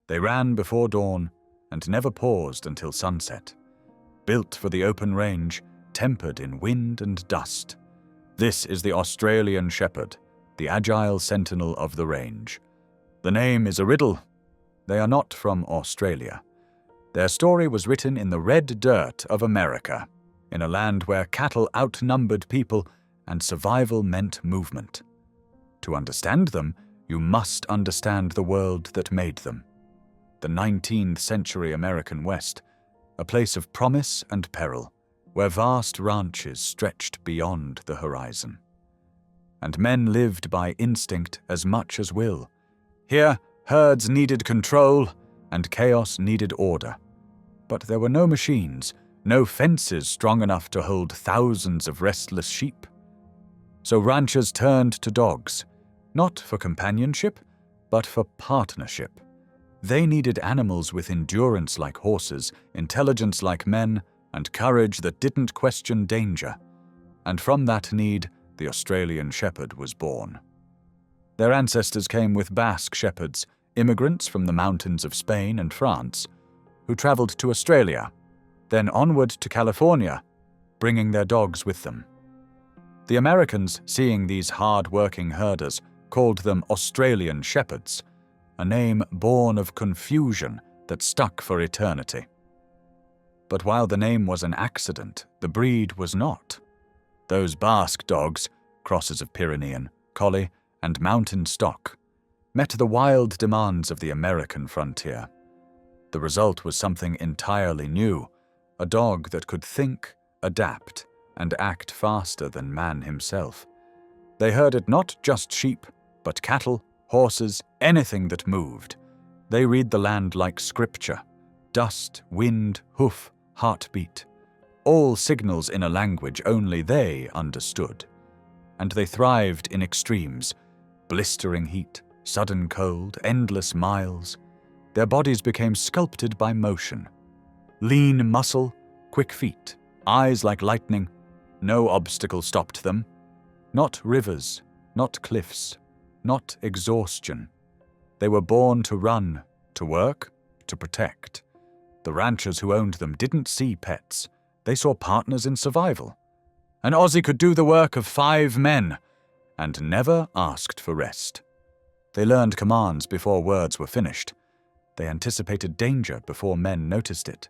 They ran before dawn and never paused until sunset. Built for the open range, tempered in wind and dust. This is the Australian shepherd, the agile sentinel of the range. The name is a riddle. They are not from Australia. Their story was written in the red dirt of America, in a land where cattle outnumbered people and survival meant movement. To understand them, you must understand the world that made them. The 19th century American West, a place of promise and peril, where vast ranches stretched beyond the horizon. And men lived by instinct as much as will. Here, herds needed control, and chaos needed order. But there were no machines, no fences strong enough to hold thousands of restless sheep. So ranchers turned to dogs, not for companionship, but for partnership. They needed animals with endurance like horses, intelligence like men, and courage that didn't question danger. And from that need, the Australian shepherd was born. Their ancestors came with Basque shepherds, immigrants from the mountains of Spain and France, who traveled to Australia, then onward to California, bringing their dogs with them. The Americans, seeing these hard-working herders, called them Australian shepherds, a name born of confusion that stuck for eternity. But while the name was an accident, the breed was not. Those Basque dogs, crosses of Pyrenean, Collie, and mountain stock, met the wild demands of the American frontier. The result was something entirely new, a dog that could think, adapt, and act faster than man himself. They herded not just sheep, but cattle, horses, anything that moved. They read the land like scripture: dust, wind, hoof, heartbeat. All signals in a language only they understood. And they thrived in extremes: blistering heat, sudden cold, endless miles. Their bodies became sculpted by motion. Lean muscle, quick feet, eyes like lightning. No obstacle stopped them. Not rivers, not cliffs, not exhaustion. They were born to run, to work, to protect. The ranchers who owned them didn't see pets. They saw partners in survival. An Aussie could do the work of 5 men, and never asked for rest. They learned commands before words were finished. They anticipated danger before men noticed it.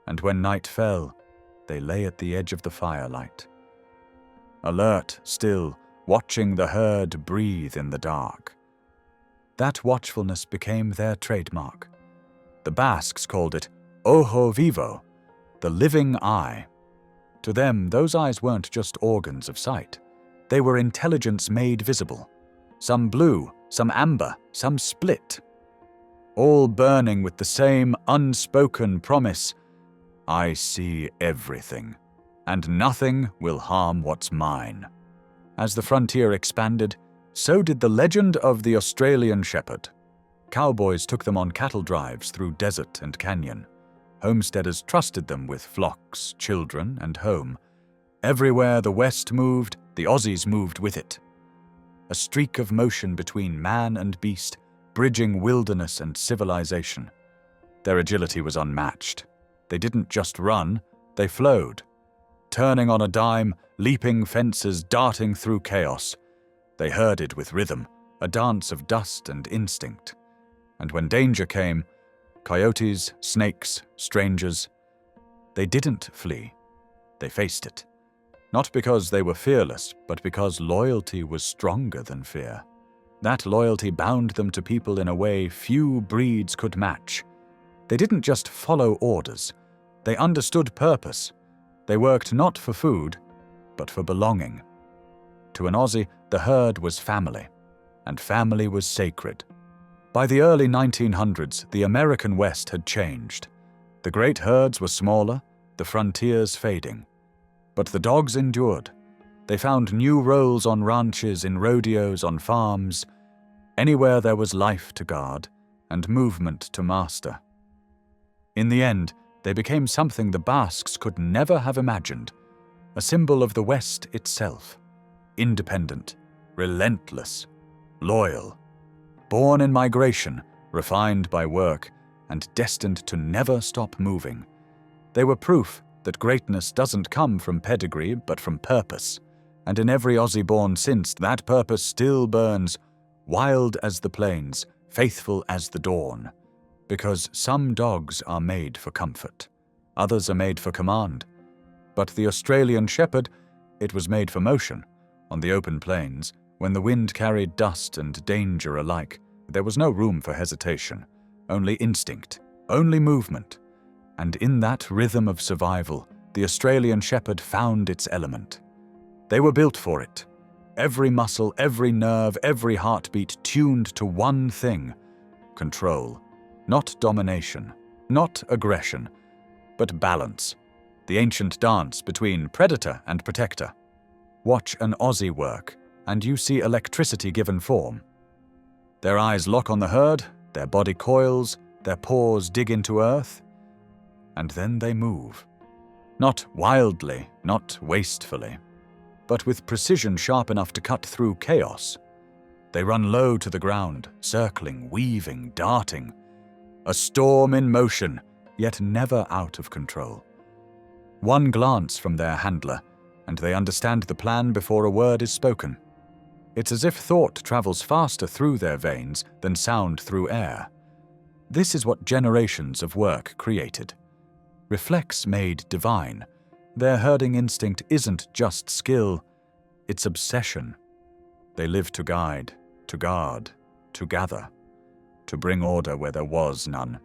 And when night fell, they lay at the edge of the firelight. Alert, still, watching the herd breathe in the dark. That watchfulness became their trademark. The Basques called it ojo vivo, the living eye. To them, those eyes weren't just organs of sight. They were intelligence made visible. Some blue, some amber, some split. All burning with the same unspoken promise: I see everything, and nothing will harm what's mine. As the frontier expanded, so did the legend of the Australian shepherd. Cowboys took them on cattle drives through desert and canyon. Homesteaders trusted them with flocks, children, and home. Everywhere the West moved, the Aussies moved with it. A streak of motion between man and beast, bridging wilderness and civilization. Their agility was unmatched. They didn't just run, they flowed. Turning on a dime, leaping fences, darting through chaos. They herded with rhythm, a dance of dust and instinct. And when danger came, coyotes, snakes, strangers, they didn't flee. They faced it. Not because they were fearless, but because loyalty was stronger than fear. That loyalty bound them to people in a way few breeds could match. They didn't just follow orders. They understood purpose. They worked not for food, but for belonging. To an Aussie, the herd was family, and family was sacred. By the early 1900s, the American West had changed. The great herds were smaller, the frontiers fading. But the dogs endured. They found new roles on ranches, in rodeos, on farms, anywhere there was life to guard and movement to master. In the end, they became something the Basques could never have imagined, a symbol of the West itself. Independent, relentless, loyal. Born in migration, refined by work, and destined to never stop moving. They were proof that greatness doesn't come from pedigree but from purpose, and in every Aussie born since, that purpose still burns, wild as the plains, faithful as the dawn. Because some dogs are made for comfort, others are made for command. But the Australian Shepherd, it was made for motion. On the open plains, when the wind carried dust and danger alike, there was no room for hesitation, only instinct, only movement. And in that rhythm of survival, the Australian Shepherd found its element. They were built for it. Every muscle, every nerve, every heartbeat tuned to one thing: control. Not domination, not aggression, but balance. The ancient dance between predator and protector. Watch an Aussie work, and you see electricity given form. Their eyes lock on the herd, their body coils, their paws dig into earth, and then they move. Not wildly, not wastefully, but with precision sharp enough to cut through chaos. They run low to the ground, circling, weaving, darting. A storm in motion, yet never out of control. One glance from their handler, and they understand the plan before a word is spoken. It's as if thought travels faster through their veins than sound through air. This is what generations of work created. Reflex made divine. Their herding instinct isn't just skill, it's obsession. They live to guide, to guard, to gather, to bring order where there was none.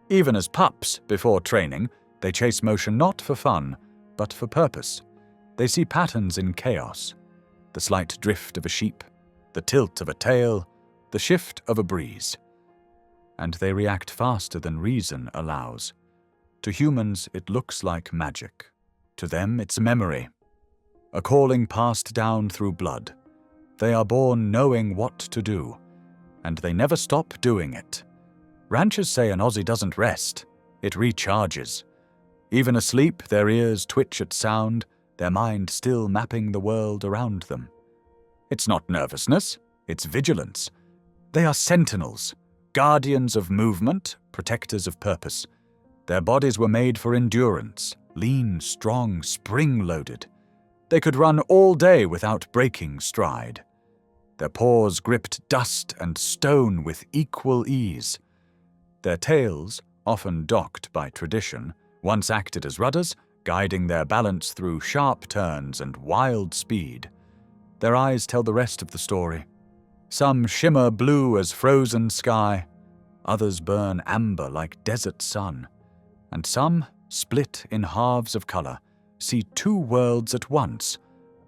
Even as pups, before training, they chase motion not for fun, but for purpose. They see patterns in chaos, the slight drift of a sheep, the tilt of a tail, the shift of a breeze. And they react faster than reason allows. To humans, it looks like magic. To them, it's memory, a calling passed down through blood. They are born knowing what to do, and they never stop doing it. Ranchers say an Aussie doesn't rest, it recharges. Even asleep, their ears twitch at sound, their mind still mapping the world around them. It's not nervousness, it's vigilance. They are sentinels, guardians of movement, protectors of purpose. Their bodies were made for endurance, lean, strong, spring-loaded. They could run all day without breaking stride. Their paws gripped dust and stone with equal ease. Their tails, often docked by tradition, once acted as rudders, guiding their balance through sharp turns and wild speed. Their eyes tell the rest of the story. Some shimmer blue as frozen sky, others burn amber like desert sun, and some, split in halves of color, see two worlds at once,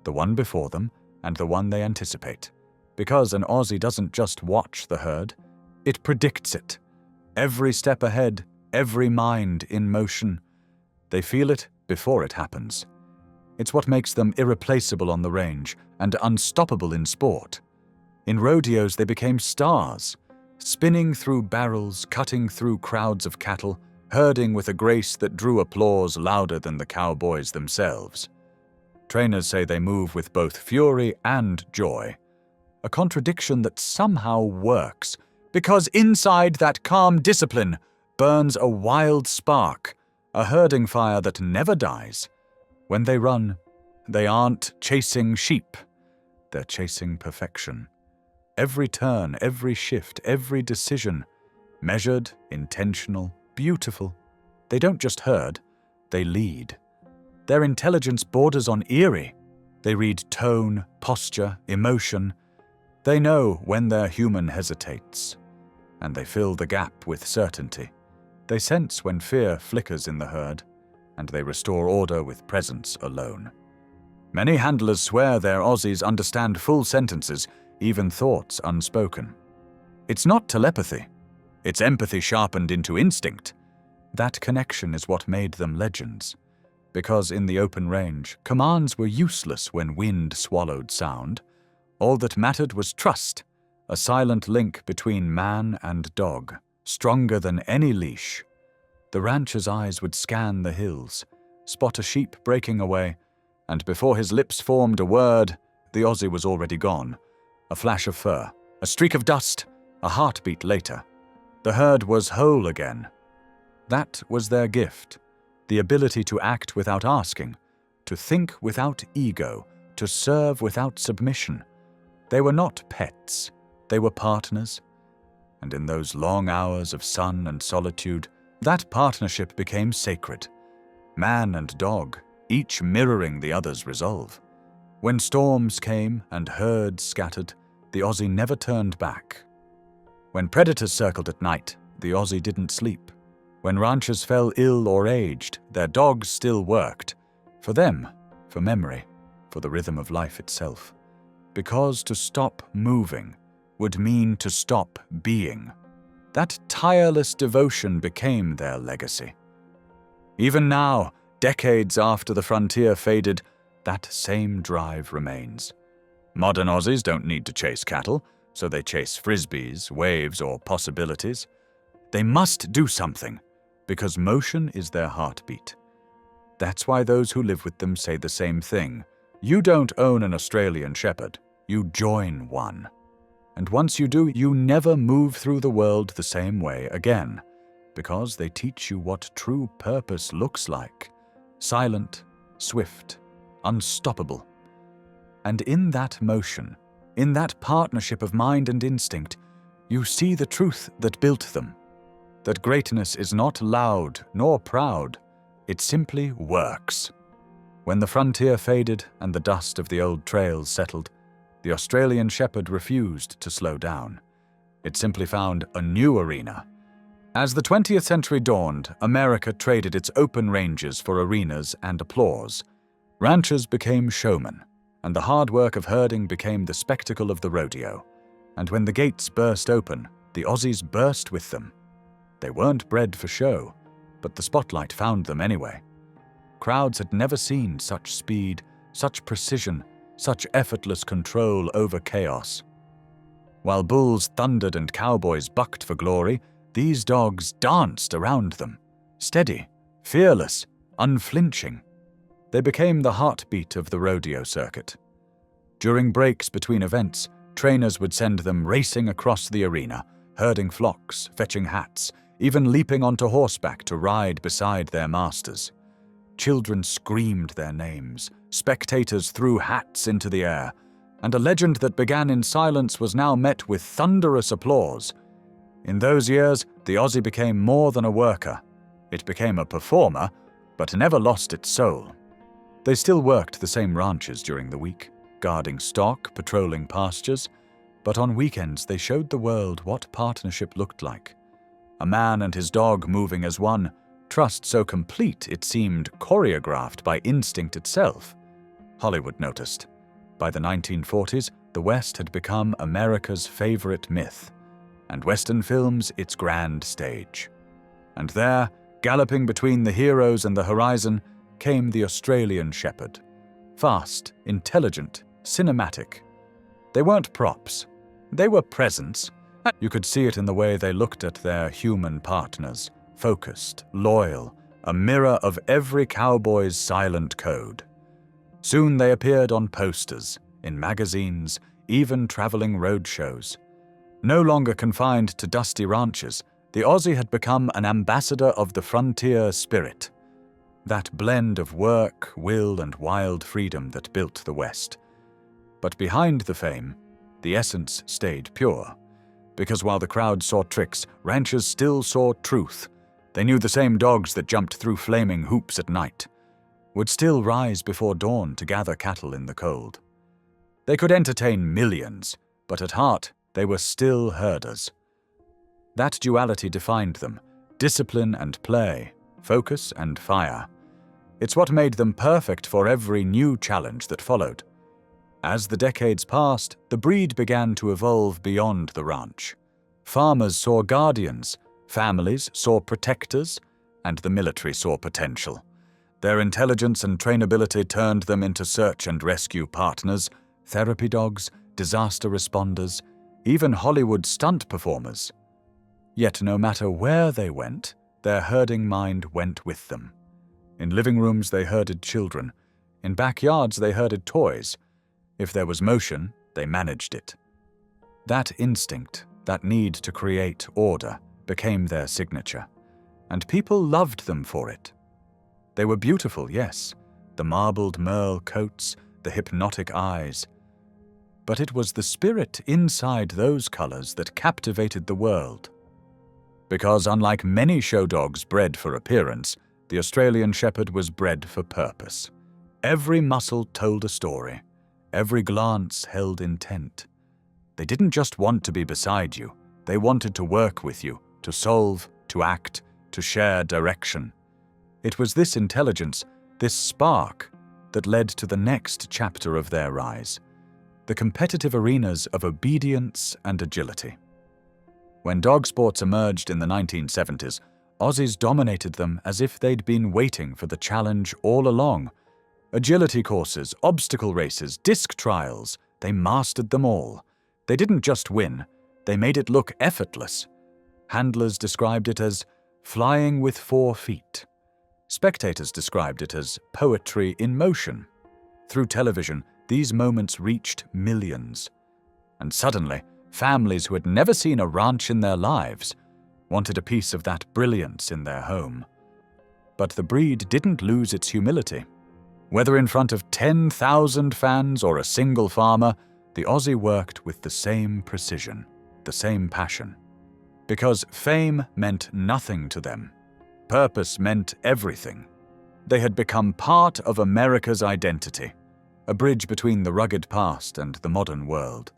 the one before them and the one they anticipate. Because an Aussie doesn't just watch the herd, it predicts it. Every step ahead, every mind in motion. They feel it before it happens. It's what makes them irreplaceable on the range and unstoppable in sport. In rodeos, they became stars, spinning through barrels, cutting through crowds of cattle, herding with a grace that drew applause louder than the cowboys themselves. Trainers say they move with both fury and joy, a contradiction that somehow works, because inside that calm discipline burns a wild spark, a herding fire that never dies. When they run, they aren't chasing sheep, they're chasing perfection. Every turn, every shift, every decision, measured, intentional, beautiful. They don't just herd, they lead. Their intelligence borders on eerie. They read tone, posture, emotion. They know when their human hesitates, and they fill the gap with certainty. They sense when fear flickers in the herd, and they restore order with presence alone. Many handlers swear their Aussies understand full sentences, even thoughts unspoken. It's not telepathy. It's empathy sharpened into instinct. That connection is what made them legends. Because in the open range, commands were useless when wind swallowed sound. All that mattered was trust, a silent link between man and dog, stronger than any leash. The rancher's eyes would scan the hills, spot a sheep breaking away, and before his lips formed a word, the Aussie was already gone. A flash of fur, a streak of dust, a heartbeat later. The herd was whole again. That was their gift, the ability to act without asking, to think without ego, to serve without submission. They were not pets, they were partners. And in those long hours of sun and solitude, that partnership became sacred. Man and dog, each mirroring the other's resolve. When storms came and herds scattered, the Aussie never turned back. When predators circled at night, the Aussie didn't sleep. When ranchers fell ill or aged, their dogs still worked. For them, for memory, for the rhythm of life itself. Because to stop moving would mean to stop being. That tireless devotion became their legacy. Even now, decades after the frontier faded, that same drive remains. Modern Aussies don't need to chase cattle, so they chase frisbees, waves, or possibilities. They must do something, because motion is their heartbeat. That's why those who live with them say the same thing. You don't own an Australian shepherd, you join one. And once you do, you never move through the world the same way again, because they teach you what true purpose looks like. Silent, swift, unstoppable. And in that motion, in that partnership of mind and instinct, you see the truth that built them. That greatness is not loud nor proud, it simply works. When the frontier faded and the dust of the old trails settled, the Australian shepherd refused to slow down. It simply found a new arena. As the 20th century dawned, America traded its open ranges for arenas and applause. Ranchers became showmen, and the hard work of herding became the spectacle of the rodeo. And when the gates burst open, the Aussies burst with them. They weren't bred for show, but the spotlight found them anyway. Crowds had never seen such speed, such precision, such effortless control over chaos. While bulls thundered and cowboys bucked for glory, these dogs danced around them, steady, fearless, unflinching. They became the heartbeat of the rodeo circuit. During breaks between events, trainers would send them racing across the arena, herding flocks, fetching hats, even leaping onto horseback to ride beside their masters. Children screamed their names, spectators threw hats into the air, and a legend that began in silence was now met with thunderous applause. In those years, the Aussie became more than a worker. It became a performer, but never lost its soul. They still worked the same ranches during the week, guarding stock, patrolling pastures, but on weekends they showed the world what partnership looked like. A man and his dog moving as one, trust so complete it seemed choreographed by instinct itself. Hollywood noticed. By the 1940s, the West had become America's favorite myth, and Western films its grand stage. And there, galloping between the heroes and the horizon, came the Australian shepherd. Fast, intelligent, cinematic. They weren't props. They were presents. You could see it in the way they looked at their human partners, focused, loyal, a mirror of every cowboy's silent code. Soon they appeared on posters, in magazines, even traveling road shows. No longer confined to dusty ranches, the Aussie had become an ambassador of the frontier spirit. That blend of work, will, and wild freedom that built the West. But behind the fame, the essence stayed pure. Because while the crowd saw tricks, ranchers still saw truth. They knew the same dogs that jumped through flaming hoops at night would still rise before dawn to gather cattle in the cold. They could entertain millions, but at heart, they were still herders. That duality defined them, discipline and play, focus and fire. It's what made them perfect for every new challenge that followed. As the decades passed, the breed began to evolve beyond the ranch. Farmers saw guardians, families saw protectors, and the military saw potential. Their intelligence and trainability turned them into search and rescue partners, therapy dogs, disaster responders, even Hollywood stunt performers. Yet no matter where they went, their herding mind went with them. In living rooms they herded children. In backyards they herded toys. If there was motion, they managed it. That instinct, that need to create order, became their signature, and people loved them for it. They were beautiful, yes, the marbled merle coats, the hypnotic eyes. But it was the spirit inside those colors that captivated the world. Because unlike many show dogs bred for appearance, the Australian Shepherd was bred for purpose. Every muscle told a story. Every glance held intent. They didn't just want to be beside you. They wanted to work with you, to solve, to act, to share direction. It was this intelligence, this spark, that led to the next chapter of their rise, the competitive arenas of obedience and agility. When dog sports emerged in the 1970s, Aussies dominated them as if they'd been waiting for the challenge all along. Agility courses, obstacle races, disc trials, they mastered them all. They didn't just win, they made it look effortless. Handlers described it as flying with 4 feet. Spectators described it as poetry in motion. Through television, these moments reached millions. And suddenly, families who had never seen a ranch in their lives wanted a piece of that brilliance in their home. But the breed didn't lose its humility. Whether in front of 10,000 fans or a single farmer, the Aussie worked with the same precision, the same passion. Because fame meant nothing to them. Purpose meant everything. They had become part of America's identity, a bridge between the rugged past and the modern world.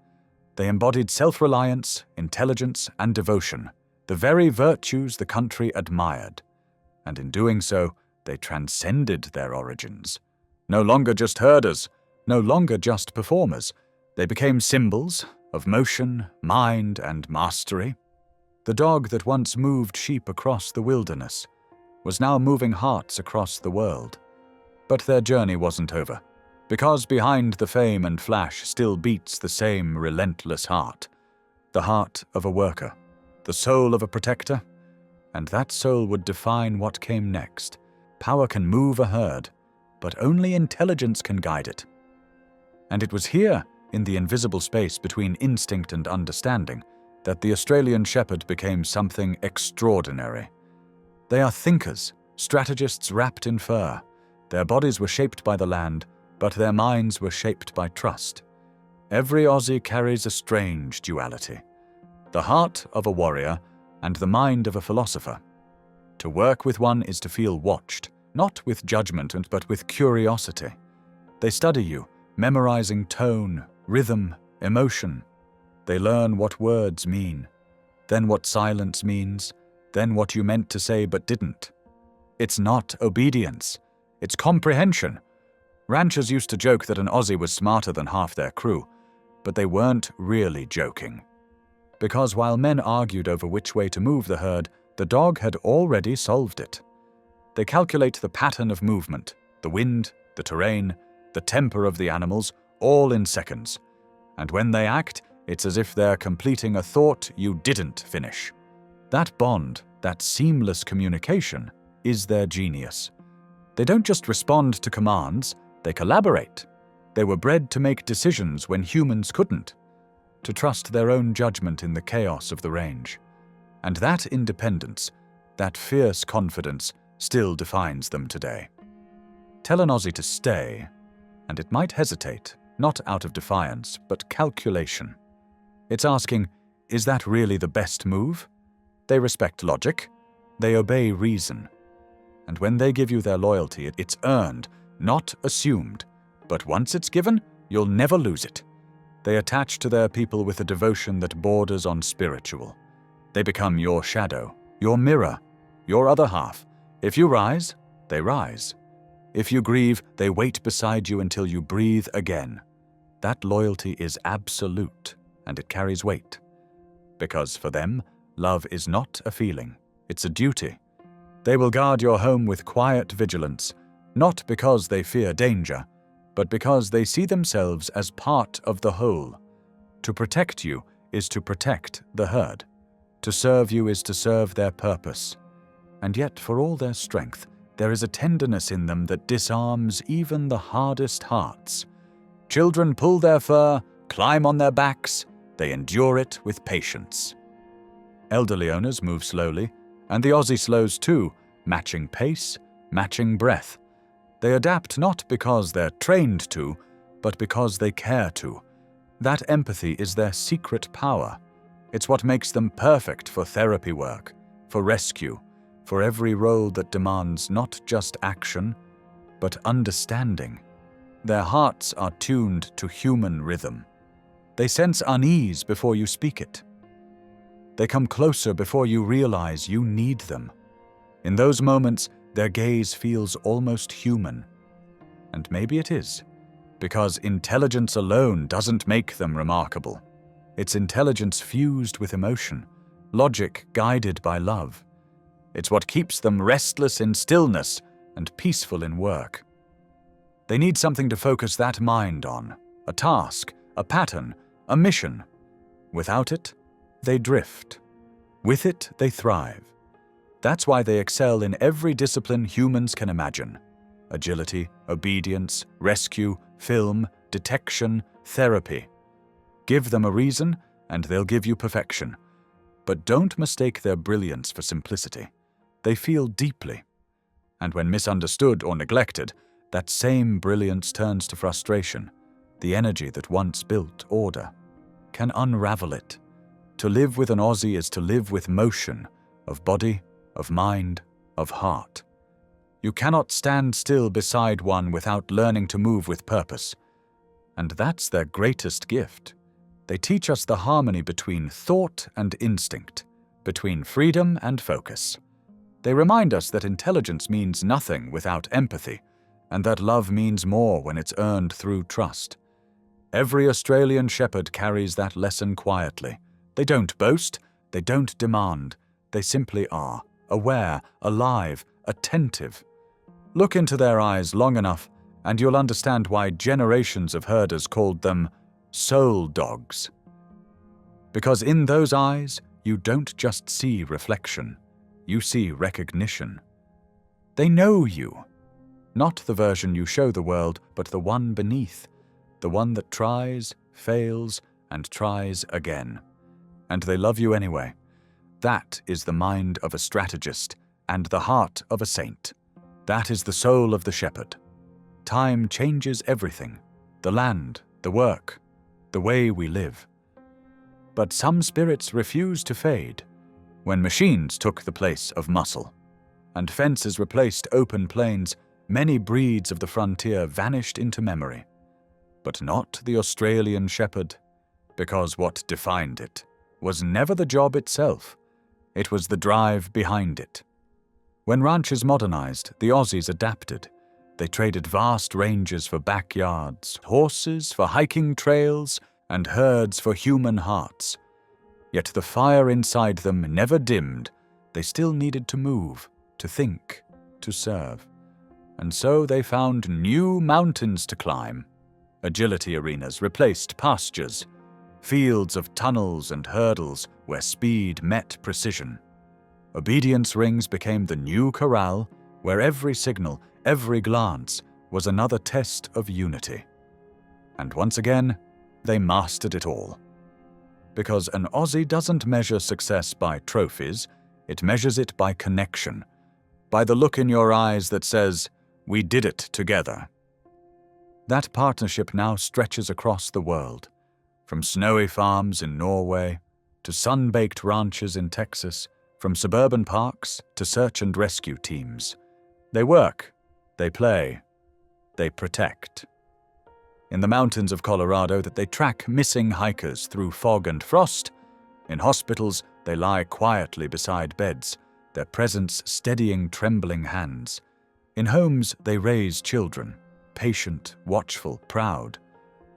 They embodied self-reliance, intelligence, and devotion, the very virtues the country admired. And in doing so, they transcended their origins. No longer just herders, no longer just performers. They became symbols of motion, mind, and mastery. The dog that once moved sheep across the wilderness was now moving hearts across the world. But their journey wasn't over, because behind the fame and flash still beats the same relentless heart, the heart of a worker, the soul of a protector, and that soul would define what came next. Power can move a herd, but only intelligence can guide it. And it was here, in the invisible space between instinct and understanding, that the Australian Shepherd became something extraordinary. They are thinkers, strategists wrapped in fur. Their bodies were shaped by the land, but their minds were shaped by trust. Every Aussie carries a strange duality, the heart of a warrior and the mind of a philosopher. To work with one is to feel watched, not with judgment but with curiosity. They study you, memorizing tone, rhythm, emotion. They learn what words mean, then what silence means, then what you meant to say but didn't. It's not obedience, it's comprehension. Ranchers used to joke that an Aussie was smarter than half their crew, but they weren't really joking. Because while men argued over which way to move the herd, the dog had already solved it. They calculate the pattern of movement, the wind, the terrain, the temper of the animals, all in seconds. And when they act, it's as if they're completing a thought you didn't finish. That bond, that seamless communication, is their genius. They don't just respond to commands, they collaborate. They were bred to make decisions when humans couldn't, to trust their own judgment in the chaos of the range. And that independence, that fierce confidence, still defines them today. Tell an Aussie to stay, and it might hesitate, not out of defiance, but calculation. It's asking, is that really the best move? They respect logic. They obey reason. And when they give you their loyalty, it's earned, not assumed. But once it's given, you'll never lose it. They attach to their people with a devotion that borders on spiritual. They become your shadow, your mirror, your other half. If you rise, they rise. If you grieve, they wait beside you until you breathe again. That loyalty is absolute, and it carries weight. Because for them, love is not a feeling, it's a duty. They will guard your home with quiet vigilance, not because they fear danger, but because they see themselves as part of the whole. To protect you is to protect the herd. To serve you is to serve their purpose. And yet, for all their strength, there is a tenderness in them that disarms even the hardest hearts. Children pull their fur, climb on their backs, they endure it with patience. Elderly owners move slowly, and the Aussie slows too, matching pace, matching breath. They adapt not because they're trained to, but because they care to. That empathy is their secret power. It's what makes them perfect for therapy work, for rescue, for every role that demands not just action, but understanding. Their hearts are tuned to human rhythm. They sense unease before you speak it. They come closer before you realize you need them. In those moments, their gaze feels almost human. And maybe it is, because intelligence alone doesn't make them remarkable. It's intelligence fused with emotion, logic guided by love. It's what keeps them restless in stillness and peaceful in work. They need something to focus that mind on, a task, a pattern, a mission. Without it, they drift. With it, they thrive. That's why they excel in every discipline humans can imagine. Agility, obedience, rescue, film, detection, therapy. Give them a reason, and they'll give you perfection. But don't mistake their brilliance for simplicity. They feel deeply. And when misunderstood or neglected, that same brilliance turns to frustration. The energy that once built order can unravel it. To live with an Aussie is to live with motion, of body, of mind, of heart. You cannot stand still beside one without learning to move with purpose. And that's their greatest gift. They teach us the harmony between thought and instinct, between freedom and focus. They remind us that intelligence means nothing without empathy, and that love means more when it's earned through trust. Every Australian shepherd carries that lesson quietly. They don't boast, they don't demand, they simply are, aware, alive, attentive. Look into their eyes long enough, and you'll understand why generations of herders called them soul dogs. Because in those eyes, you don't just see reflection, you see recognition. They know you. Not the version you show the world, but the one beneath, the one that tries, fails, and tries again. And they love you anyway. That is the mind of a strategist and the heart of a saint. That is the soul of the shepherd. Time changes everything, the land, the work, the way we live. But some spirits refuse to fade. When machines took the place of muscle, and fences replaced open plains, many breeds of the frontier vanished into memory. But not the Australian shepherd, because what defined it was never the job itself. It was the drive behind it. When ranches modernized, the Aussies adapted. They traded vast ranges for backyards, horses for hiking trails, and herds for human hearts. Yet the fire inside them never dimmed. They still needed to move, to think, to serve. And so they found new mountains to climb. Agility arenas replaced pastures, fields of tunnels and hurdles where speed met precision. Obedience rings became the new corral, where every signal, every glance was another test of unity. And once again, they mastered it all. Because an Aussie doesn't measure success by trophies, it measures it by connection, by the look in your eyes that says, "We did it together." That partnership now stretches across the world, from snowy farms in Norway to sun-baked ranches in Texas, from suburban parks to search and rescue teams. They work, they play, they protect. In the mountains of Colorado, that they track missing hikers through fog and frost. In hospitals, they lie quietly beside beds, their presence steadying trembling hands. In homes, they raise children, patient, watchful, proud.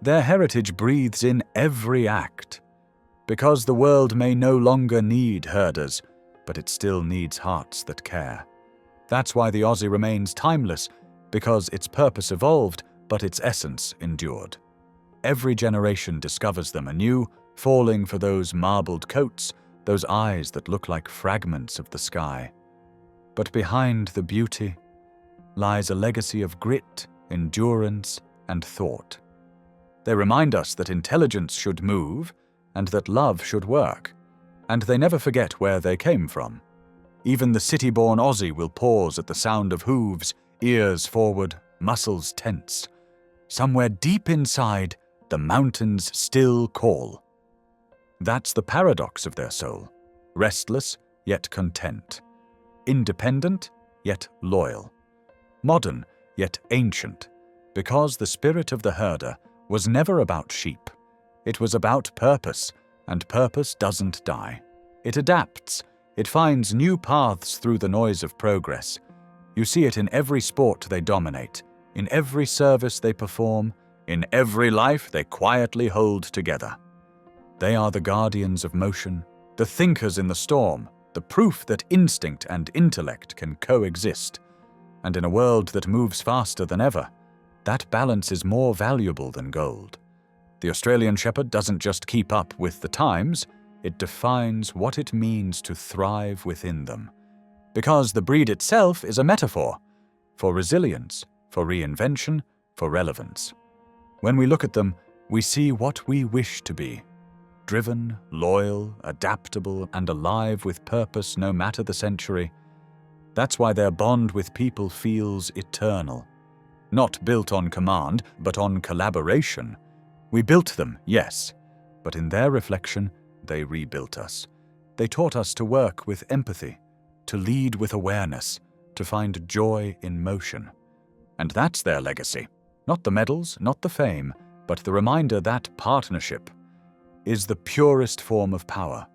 Their heritage breathes in every act. Because the world may no longer need herders, but it still needs hearts that care. That's why the Aussie remains timeless, because its purpose evolved, but its essence endured. Every generation discovers them anew, falling for those marbled coats, those eyes that look like fragments of the sky. But behind the beauty lies a legacy of grit, endurance, and thought. They remind us that intelligence should move and that love should work. And they never forget where they came from. Even the city-born Aussie will pause at the sound of hooves, ears forward, muscles tense. Somewhere deep inside, the mountains still call. That's the paradox of their soul. Restless, yet content. Independent, yet loyal. Modern, yet ancient. Because the spirit of the herder was never about sheep. It was about purpose, and purpose doesn't die. It adapts. It finds new paths through the noise of progress. You see it in every sport they dominate, in every service they perform, in every life they quietly hold together. They are the guardians of motion, the thinkers in the storm, the proof that instinct and intellect can coexist. And in a world that moves faster than ever, that balance is more valuable than gold. The Australian Shepherd doesn't just keep up with the times, it defines what it means to thrive within them. Because the breed itself is a metaphor for resilience, for reinvention, for relevance. When we look at them, we see what we wish to be. Driven, loyal, adaptable, and alive with purpose no matter the century. That's why their bond with people feels eternal. Not built on command, but on collaboration. We built them, yes, but in their reflection, they rebuilt us. They taught us to work with empathy, to lead with awareness, to find joy in motion. And that's their legacy. Not the medals, not the fame, but the reminder that partnership is the purest form of power.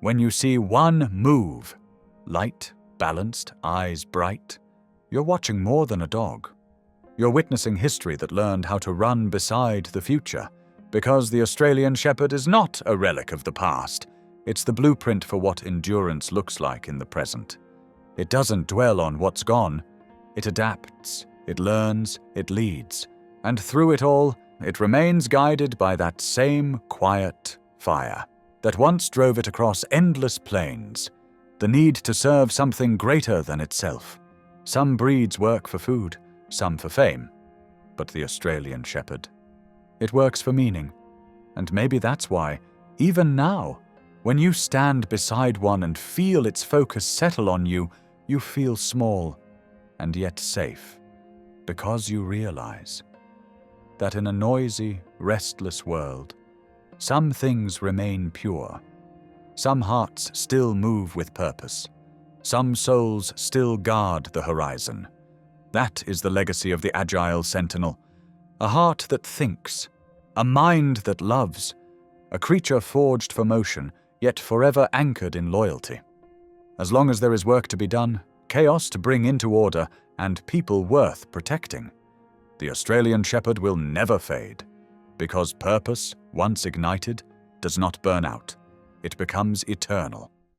When you see one move, light, balanced, eyes bright, you're watching more than a dog. You're witnessing history that learned how to run beside the future, because the Australian Shepherd is not a relic of the past. It's the blueprint for what endurance looks like in the present. It doesn't dwell on what's gone. It adapts, it learns, it leads. And through it all, it remains guided by that same quiet fire that once drove it across endless plains. The need to serve something greater than itself. Some breeds work for food, some for fame. But the Australian Shepherd, it works for meaning. And maybe that's why, even now, when you stand beside one and feel its focus settle on you, you feel small and yet safe. Because you realize that in a noisy, restless world, some things remain pure. Some hearts still move with purpose. Some souls still guard the horizon. That is the legacy of the agile sentinel. A heart that thinks, a mind that loves, a creature forged for motion, yet forever anchored in loyalty. As long as there is work to be done, chaos to bring into order, and people worth protecting, the Australian Shepherd will never fade, because purpose, once ignited, does not burn out. It becomes eternal.